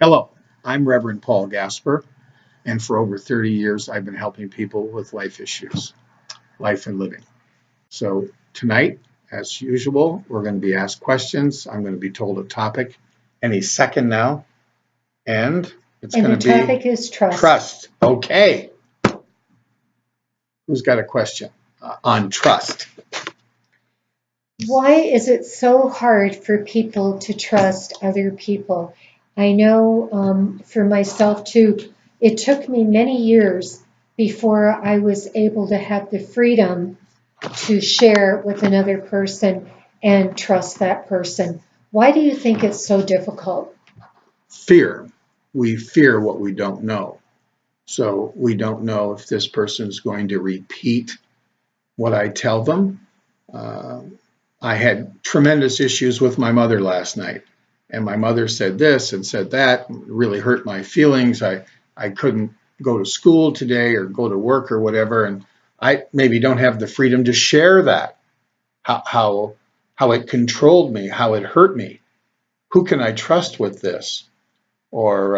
Hello, I'm Reverend Paul Gaspar, and for over 30 years, I've been helping people with life issues, life and living. So tonight, as usual, we're going to be asked questions. I'm going to be told a topic any second now, and it's And going the to be topic is trust. trust. Okay. Who's got a question on trust? Why is it so hard for people to trust other people? I know for myself too, it took me many years before I was able to have the freedom to share with another person and trust that person. Why do you think it's so difficult? Fear. We fear what we don't know. So we don't know if this person's going to repeat what I tell them. I had tremendous issues with my mother last night, and my mother said this and said that, really hurt my feelings. I couldn't go to school today or go to work or whatever, and I maybe don't have the freedom to share that, how it controlled me, how it hurt me. Who can I trust with this? Or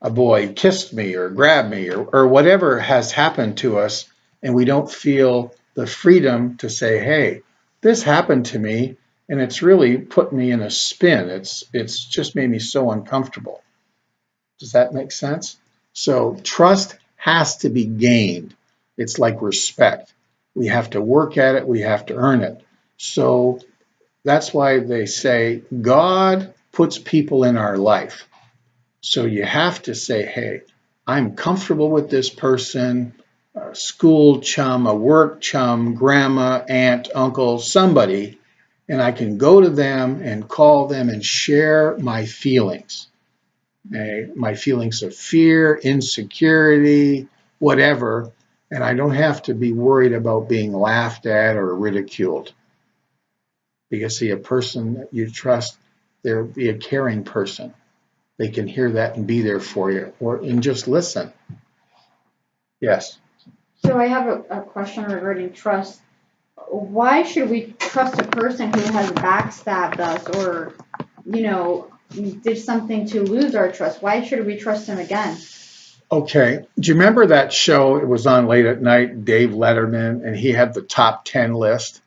a boy kissed me or grabbed me or whatever has happened to us, and we don't feel the freedom to say, hey, this happened to me and it's really put me in a spin. It's just made me so uncomfortable. Does that make sense? So trust has to be gained. It's like respect. We have to work at it. We have to earn it. So that's why they say God puts people in our life. So you have to say, hey, I'm comfortable with this person, a school chum, a work chum, grandma, aunt, uncle, somebody, and I can go to them and call them and share my feelings, my feelings of fear, insecurity, whatever, and I don't have to be worried about being laughed at or ridiculed. Because see, a person that you trust, they'll be a caring person. They can hear that and be there for you, and just listen. Yes. So I have a question regarding trust. Why should we trust a person who has backstabbed us or, did something to lose our trust? Why should we trust him again? Okay. Do you remember that show? It was on late at night, Dave Letterman, and he had the top 10 list.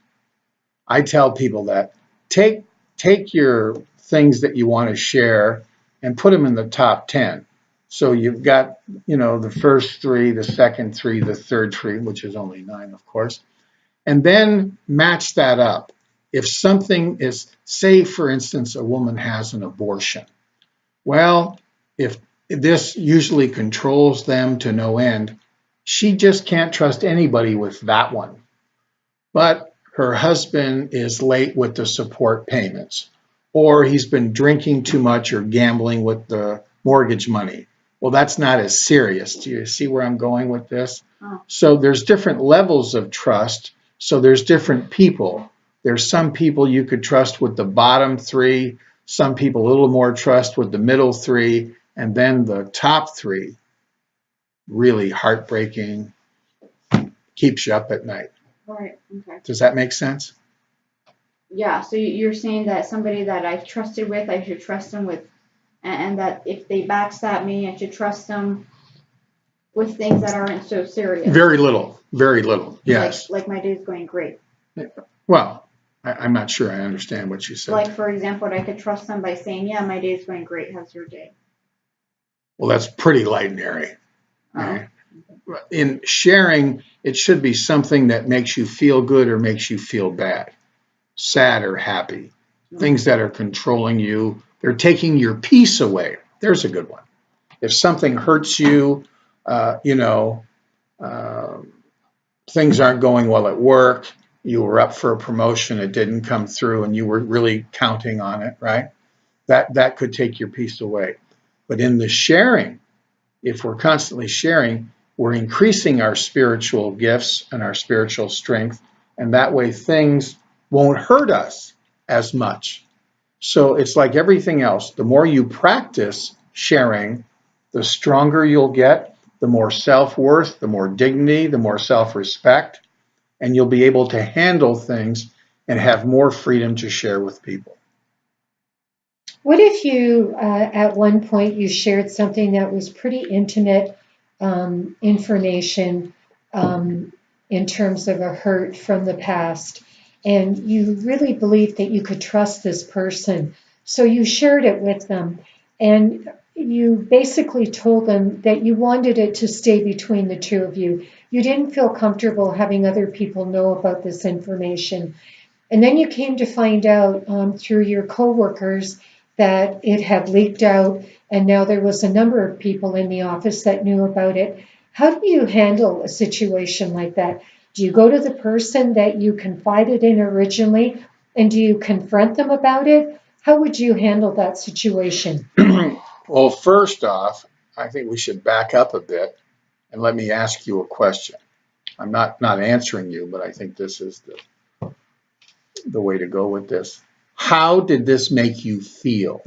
I tell people that take your things that you want to share and put them in the top 10. So you've got, the first three, the second three, the third three, which is only 9, of course, and then match that up. If something is, say, for instance, a woman has an abortion. Well, if this usually controls them to no end, she just can't trust anybody with that one. But her husband is late with the support payments, or he's been drinking too much or gambling with the mortgage money. Well, that's not as serious. Do you see where I'm going with this? Oh. So there's different levels of trust. So there's different people. There's some people you could trust with the bottom 3, some people a little more trust with the middle 3, and then the top 3, really heartbreaking, keeps you up at night. Right. Okay. Does that make sense? Yeah. So you're saying that somebody that I trusted with, I should trust them with, and that if they backstab me, I should trust them with things that aren't so serious. Very little. Very little. Yes. Like my day's going great. Well, I'm not sure I understand what you said. Like, for example, I could trust them by saying, yeah, my day's going great. How's your day? Well, that's pretty light and airy. Oh. Right? In sharing, it should be something that makes you feel good or makes you feel bad, sad or happy. Things that are controlling you, they're taking your peace away. There's a good one. If something hurts you, things aren't going well at work, you were up for a promotion, it didn't come through, and you were really counting on it, right? That could take your peace away. But in the sharing, if we're constantly sharing, we're increasing our spiritual gifts and our spiritual strength, and that way things won't hurt us as much. So it's like everything else. The more you practice sharing, the stronger you'll get, the more self-worth, the more dignity, the more self-respect, and you'll be able to handle things and have more freedom to share with people. What if you, at one point, you shared something that was pretty intimate information in terms of a hurt from the past, and you really believed that you could trust this person, so you shared it with them, and you basically told them that you wanted it to stay between the two of you. You didn't feel comfortable having other people know about this information. And then you came to find out through your coworkers that it had leaked out, and now there was a number of people in the office that knew about it. How do you handle a situation like that? Do you go to the person that you confided in originally, and do you confront them about it? How would you handle that situation? Well, first off, I think we should back up a bit and let me ask you a question. I'm not answering you, but I think this is the way to go with this. How did this make you feel?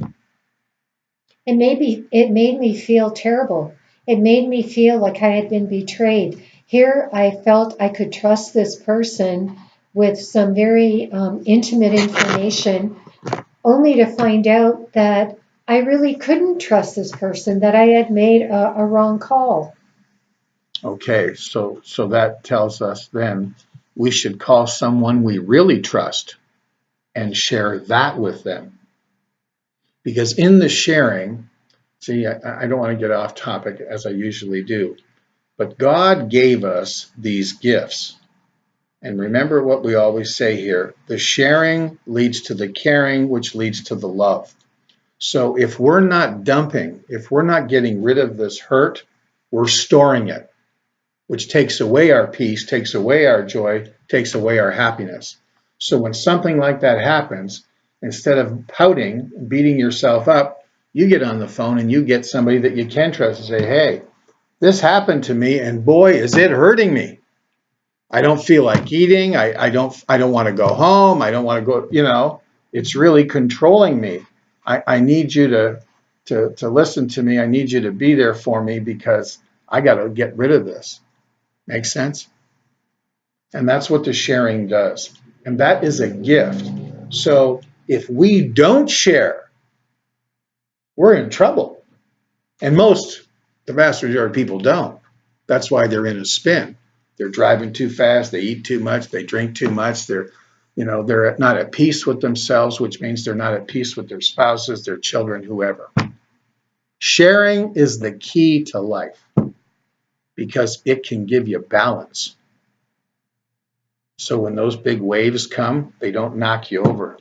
It made me feel terrible. It made me feel like I had been betrayed. Here I felt I could trust this person with some very intimate information, only to find out that I really couldn't trust this person, that I had made a wrong call. Okay, so that tells us then we should call someone we really trust and share that with them. Because in the sharing, see, I don't want to get off topic as I usually do, but God gave us these gifts. And remember what we always say here, the sharing leads to the caring, which leads to the love. So if we're not dumping, if we're not getting rid of this hurt, we're storing it, which takes away our peace, takes away our joy, takes away our happiness. So when something like that happens, instead of pouting, beating yourself up, you get on the phone and you get somebody that you can trust and say, hey, this happened to me and boy, is it hurting me. I don't feel like eating. I don't want to go home. I don't want to go, it's really controlling me. I need you to listen to me. I need you to be there for me because I got to get rid of this. Make sense? And that's what the sharing does. And that is a gift. So if we don't share, we're in trouble. And the vast majority of people don't. That's why they're in a spin. They're driving too fast. They eat too much. They drink too much. They're not at peace with themselves, which means they're not at peace with their spouses, their children, whoever. Sharing is the key to life because it can give you balance. So when those big waves come, they don't knock you over.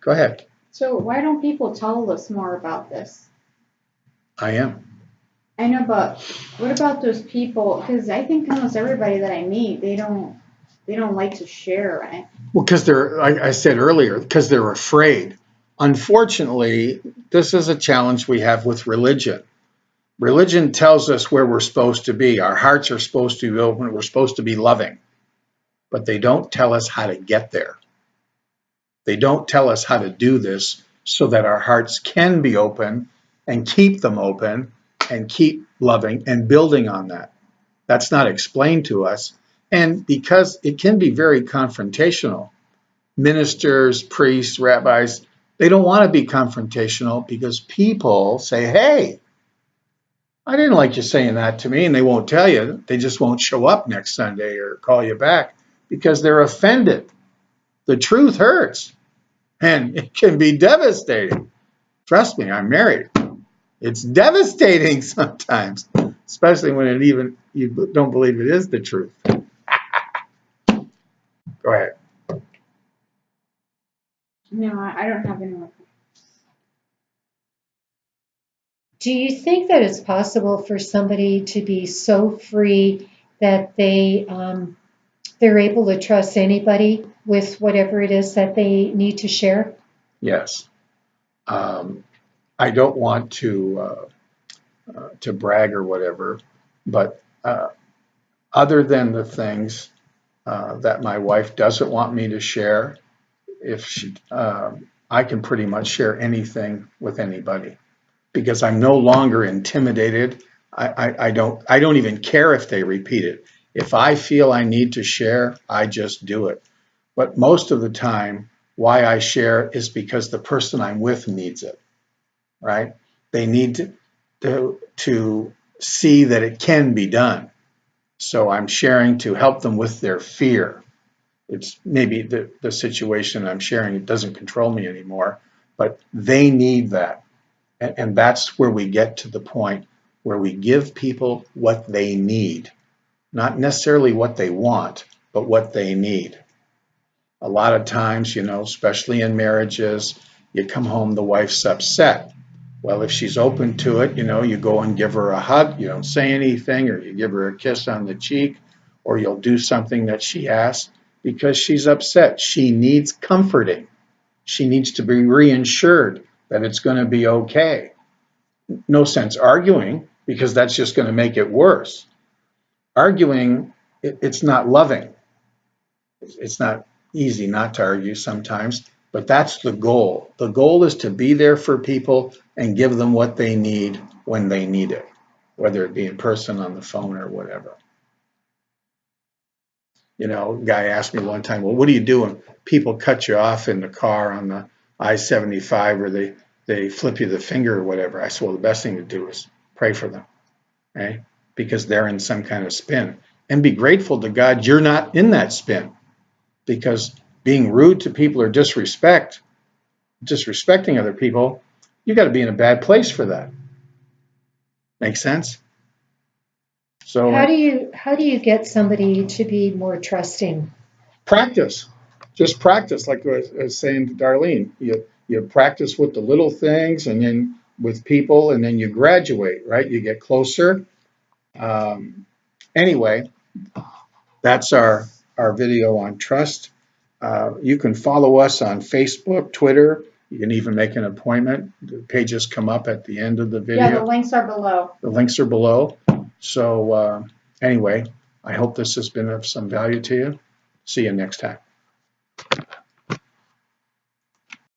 Go ahead. So why don't people tell us more about this? I am. I know, but what about those people? Because I think almost everybody that I meet, they don't like to share, right? Well, because like I said earlier, because they're afraid. Unfortunately, this is a challenge we have with religion. Religion tells us where we're supposed to be. Our hearts are supposed to be open. We're supposed to be loving. But they don't tell us how to get there. They don't tell us how to do this so that our hearts can be open and keep them open and keep loving and building on that. That's not explained to us. And because it can be very confrontational, ministers, priests, rabbis, they don't want to be confrontational because people say, hey, I didn't like you saying that to me, and they won't tell you. They just won't show up next Sunday or call you back because they're offended. The truth hurts, and it can be devastating. Trust me, I'm married. It's devastating sometimes, especially when you don't believe it is the truth. Go ahead. No, I don't have any more. Do you think that it's possible for somebody to be so free that they're able to trust anybody with whatever it is that they need to share? Yes. I don't want to brag or whatever, but other than the things that my wife doesn't want me to share, I can pretty much share anything with anybody because I'm no longer intimidated. I don't even care if they repeat it. If I feel I need to share, I just do it. But most of the time, why I share is because the person I'm with needs it, right? They need to see that it can be done. So I'm sharing to help them with their fear. It's maybe the situation I'm sharing, it doesn't control me anymore, but they need that. And that's where we get to the point where we give people what they need, not necessarily what they want, but what they need. A lot of times, especially in marriages, you come home, the wife's upset. Well, if she's open to it, you go and give her a hug, you don't say anything, or you give her a kiss on the cheek, or you'll do something that she asks because she's upset. She needs comforting. She needs to be reassured that it's going to be okay. No sense arguing, because that's just going to make it worse. Arguing, it's not loving. It's not easy not to argue sometimes, but that's the goal. The goal is to be there for people and give them what they need when they need it, whether it be in person, on the phone, or whatever. A guy asked me one time, well, what do you do when people cut you off in the car on the I-75, or they flip you the finger or whatever? I said, well, the best thing to do is pray for them, right? Because they're in some kind of spin. And be grateful to God you're not in that spin. Because being rude to people or disrespecting other people, you got to be in a bad place for that. Make sense? So How do you get somebody to be more trusting? practice. Just practice, like I was saying to Darlene. You practice with the little things, and then with people, and then you graduate, right? You get closer. Anyway, that's our video on trust. You can follow us on Facebook, Twitter. You can even make an appointment. The pages come up at the end of the video. Yeah, the links are below. The links are below. So anyway, I hope this has been of some value to you. See you next time.